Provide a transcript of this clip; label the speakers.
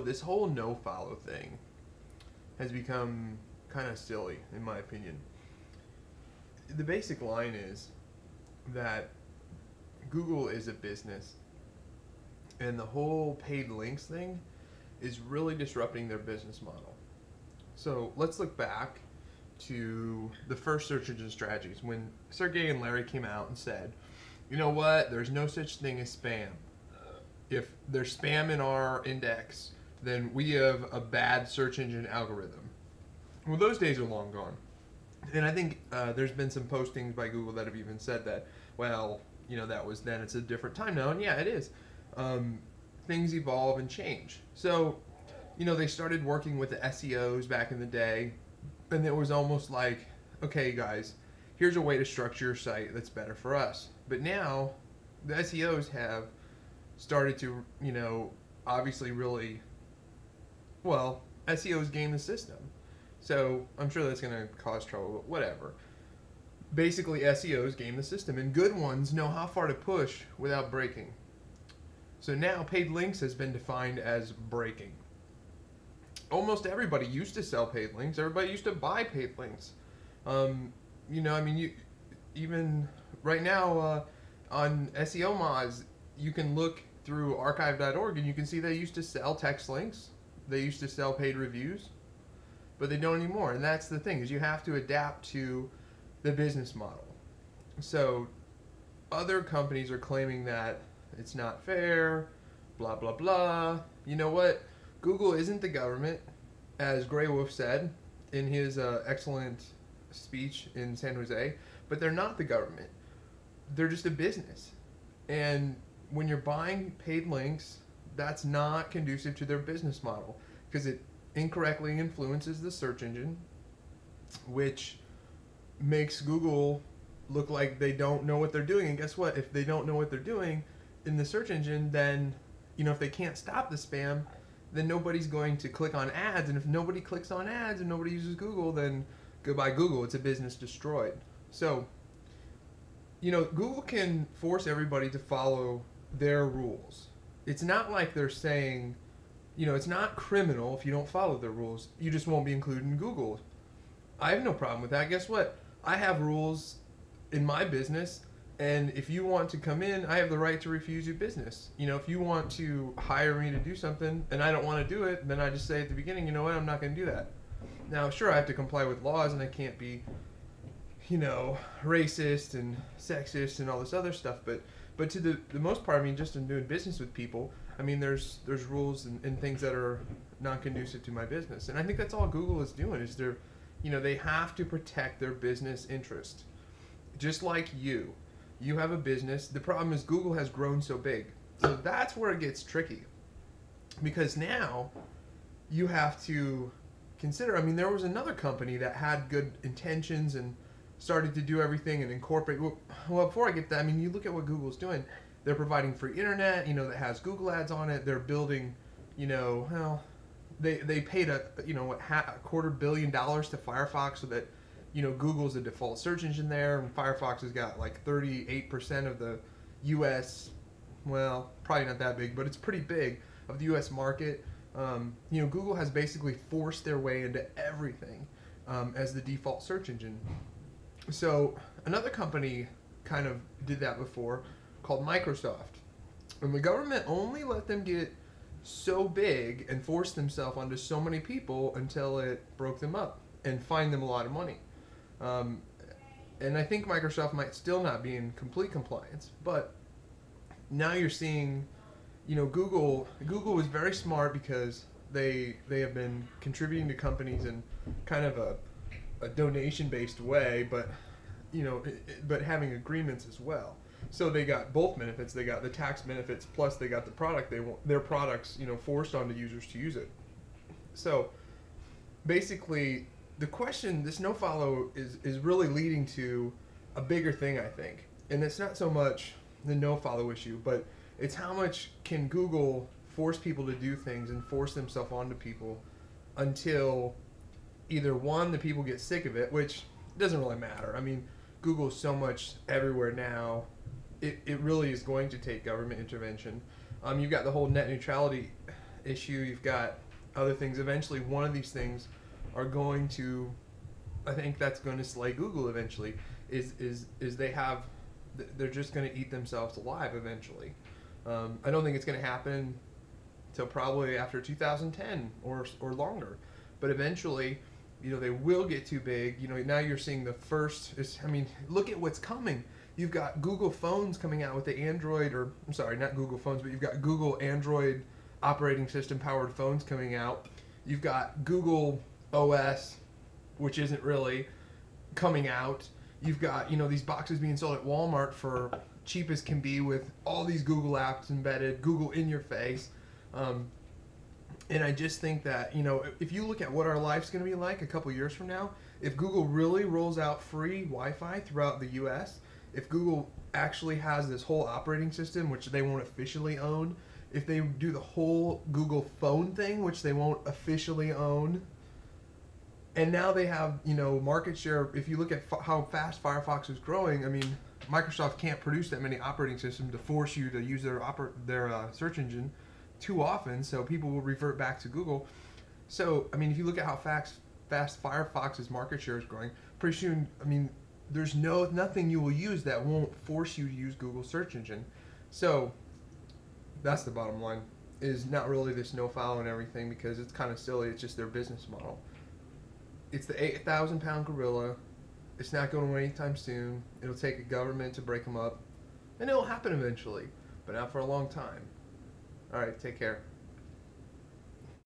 Speaker 1: This whole no follow thing has become kind of silly, in my opinion. The basic line is that Google is a business, and the whole paid links thing is really disrupting their business model. So let's look back to the first search engine strategies when Sergey and Larry came out and said, you know what, there's no such thing as spam. If there's spam in our index, then we have a bad search engine algorithm. Well, those days are long gone. And I think there's been some postings by Google that have even said that, well, that was then, it's a different time now. And yeah, it is. Things evolve and change. So, they started working with the SEOs back in the day, and it was almost like, okay, guys, here's a way to structure your site that's better for us. But now, the SEOs have started to, obviously really, well, SEOs game the system. So I'm sure that's going to cause trouble, but whatever. Basically, SEOs game the system, and good ones know how far to push without breaking. So now paid links has been defined as breaking. Almost everybody used to sell paid links. Everybody used to buy paid links. Even right now on SEO Moz, you can look through archive.org and you can see they used to sell text links. They used to sell paid reviews, but they don't anymore. And that's the thing, is you have to adapt to the business model. So other companies are claiming that it's not fair, blah, blah, blah. You know what? Google isn't the government, as Grey Wolf said in his excellent speech in San Jose, but they're not the government. They're just a business. And when you're buying paid links, that's not conducive to their business model because it incorrectly influences the search engine, which makes Google look like they don't know what they're doing. And guess what? If they don't know what they're doing in the search engine, then, if they can't stop the spam, then nobody's going to click on ads. And if nobody clicks on ads and nobody uses Google, then goodbye Google. It's a business destroyed. So, Google can force everybody to follow their rules. It's not like they're saying, it's not criminal if you don't follow their rules. You just won't be included in Google. I have no problem with that. Guess what? I have rules in my business, and if you want to come in, I have the right to refuse you business. If you want to hire me to do something and I don't want to do it, then I just say at the beginning, you know what, I'm not going to do that. Now, sure, I have to comply with laws and I can't be, racist and sexist and all this other stuff, but to the most part, just in doing business with people, there's rules and things that are not conducive to my business. And I think that's all Google is doing, is they have to protect their business interest. Just like you have a business. The problem is Google has grown so big. So that's where it gets tricky. Because now you have to consider, there was another company that had good intentions and started to do everything and incorporate. Well, before I get that, you look at what Google's doing. They're providing free internet, that has Google ads on it. They're building, they paid a $250 million to Firefox so that, Google's the default search engine there, and Firefox has got like 38% of the U.S., well, probably not that big, but it's pretty big, of the U.S. market. Google has basically forced their way into everything as the default search engine. So another company kind of did that before, called Microsoft. And the government only let them get so big and force themselves onto so many people until it broke them up and fined them a lot of money. And I think Microsoft might still not be in complete compliance, but now you're seeing, Google is very smart because they have been contributing to companies in kind of a donation-based way, but but having agreements as well. So they got both benefits. They got the tax benefits, plus they got the product they want, their products, forced onto users to use it. So basically, the question, this no-follow is really leading to a bigger thing, I think. And it's not so much the no-follow issue, but it's how much can Google force people to do things and force themselves onto people until either one, the people get sick of it, which doesn't really matter. Google's so much everywhere now. it really is going to take government intervention. You've got the whole net neutrality issue. You've got other things. Eventually, one of these things are going to, I think that's going to slay Google eventually. Is they have, they're just going to eat themselves alive eventually. I don't think it's going to happen till probably after 2010 or longer, but eventually, you know, they will get too big. You know, now you're seeing the first. I mean, look at what's coming. You've got Google phones coming out with the Android, or I'm sorry, not Google phones, but you've got Google Android operating system powered phones coming out. You've got Google OS, which isn't really coming out. You've got, you know, these boxes being sold at Walmart for cheap as can be with all these Google apps embedded, Google in your face. And I just think that, you know, if you look at what our life's going to be like a couple years from now, if Google really rolls out free Wi-Fi throughout the US, if Google actually has this whole operating system, which they won't officially own, if they do the whole Google phone thing, which they won't officially own, and now they have, you know, market share. If you look at how fast Firefox is growing, I mean, Microsoft can't produce that many operating systems to force you to use their search engine too often, so people will revert back to Google. So, I mean, if you look at how fast Firefox's market share is growing, pretty soon, I mean, there's nothing you will use that won't force you to use Google search engine. So, that's the bottom line, is not really this no-follow and everything, because it's kind of silly. It's just their business model. It's the 8,000-pound gorilla. It's not going away anytime soon. It'll take a government to break them up, and it'll happen eventually, but not for a long time. All right, take care.